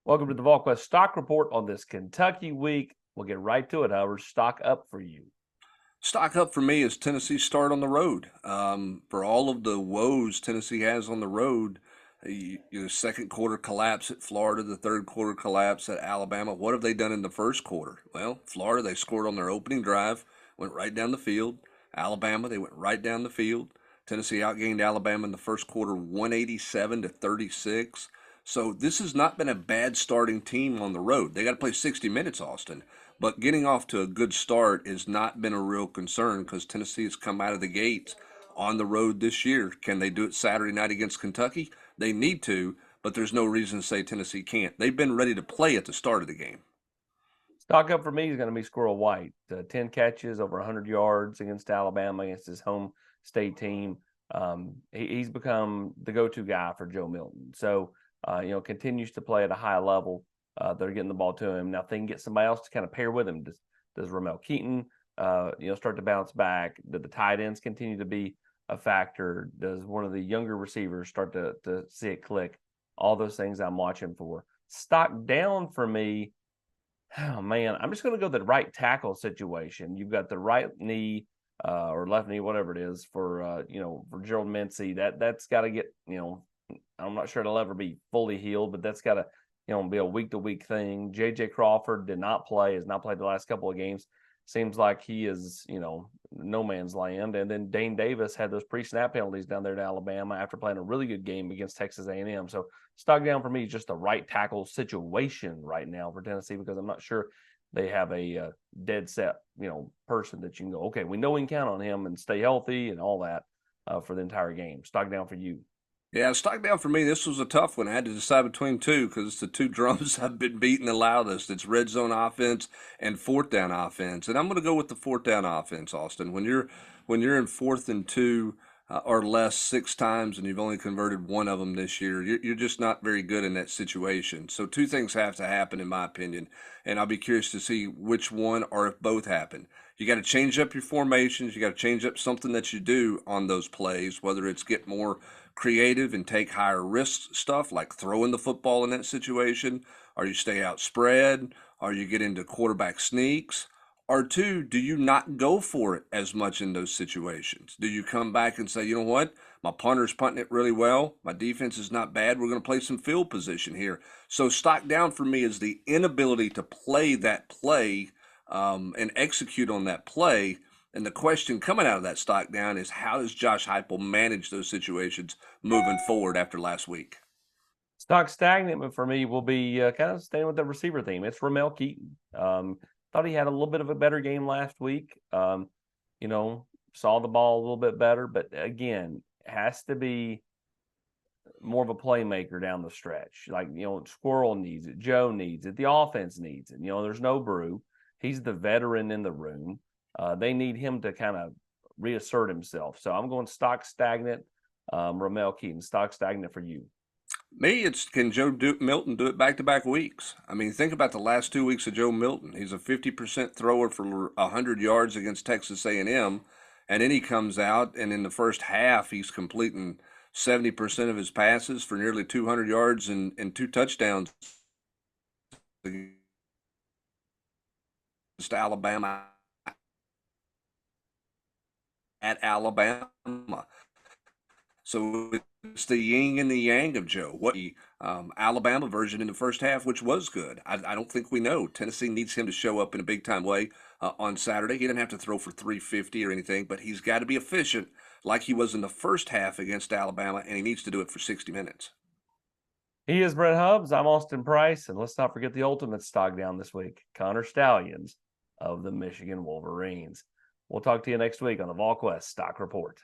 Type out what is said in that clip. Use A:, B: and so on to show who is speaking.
A: Welcome to the Volquest Stock Report on this Kentucky week. We'll get right to it, however. Stock up for you.
B: Stock up for me is Tennessee's start on the road. For all of the woes Tennessee has on the road, second quarter collapse at Florida, the third quarter collapse at Alabama. What have they done in the first quarter? Well, Florida, they scored on their opening drive, went right down the field. Alabama, they went right down the field. Tennessee outgained Alabama in the first quarter 187-36. So this has not been a bad starting team on the road. They got to play 60 minutes, Austin. But getting off to a good start has not been a real concern because Tennessee has come out of the gates on the road this year. Can they do it Saturday night against Kentucky? They need to, but there's no reason to say Tennessee can't. They've been ready to play at the start of the game.
A: Stock up for me is going to be Squirrel White. 10 catches, over 100 yards against Alabama, against his home state team. He's become the go-to guy for Joe Milton. So, continues to play at a high level. They're getting the ball to him. Now, if they can get somebody else to kind of pair with him, does Ramel Keaton, start to bounce back? Do the tight ends continue to be a factor? Does one of the younger receivers start to see it click? All those things I'm watching for. Stock down for me. Oh man, I'm just going to go the right tackle situation. You've got the right knee or left knee, whatever it is, for Gerald Mincey. That's got to get I'm not sure it'll ever be fully healed, but that's got to be a week to week thing. JJ Crawford did not play, has not played the last couple of games. Seems like he is no man's land. And then Dane Davis had those pre-snap penalties down there in Alabama after playing a really good game against Texas A&M. So stock down for me is just the right tackle situation right now for Tennessee because I'm not sure they have a dead set person that you can go, okay, we know we can count on him and stay healthy and all that for the entire game. Stock down for you.
B: Yeah, stock down for me. This was a tough one. I had to decide between two because it's the two drums I've been beating the loudest. It's red zone offense and fourth down offense, and I'm going to go with the fourth down offense, Austin. When you're in 4th and 2 or less 6 times, and you've only converted one of them this year, you're just not very good in that situation. So two things have to happen, in my opinion, and I'll be curious to see which one or if both happen. You got to change up your formations. You got to change up something that you do on those plays, whether it's get more creative and take higher risk stuff like throwing the football in that situation, or you stay out spread, or you get into quarterback sneaks, or two, do you not go for it as much in those situations? Do you come back and say, you know what, my punter's punting it really well, my defense is not bad, we're going to play some field position here? So stock down for me is the inability to play that play and execute on that play. And the question coming out of that stock down is how does Josh Heupel manage those situations moving forward after last week?
A: Stock stagnant for me will be kind of staying with the receiver theme. It's Ramel Keaton. Thought he had a little bit of a better game last week. Saw the ball a little bit better, but again, has to be more of a playmaker down the stretch. Like, Squirrel needs it. Joe needs it. The offense needs it. There's no Brew. He's the veteran in the room. They need him to kind of reassert himself. So I'm going stock stagnant. Ramel Keaton, stock stagnant for you.
B: Me, it's can Milton do it back-to-back weeks? I mean, think about the last 2 weeks of Joe Milton. He's a 50% thrower for 100 yards against Texas A&M, and then he comes out, and in the first half, he's completing 70% of his passes for nearly 200 yards and 2 touchdowns against Alabama at Alabama. So it's the yin and the yang of Joe. What the Alabama version in the first half, which was good. I don't think we know. Tennessee needs him to show up in a big time way on Saturday. He didn't have to throw for 350 or anything, but he's got to be efficient like he was in the first half against Alabama, and he needs to do it for 60 minutes.
A: He is Brent Hubbs. I'm Austin Price. And let's not forget the ultimate stock down this week, Connor Stallions of the Michigan Wolverines. We'll talk to you next week on the Volquest Stock Report.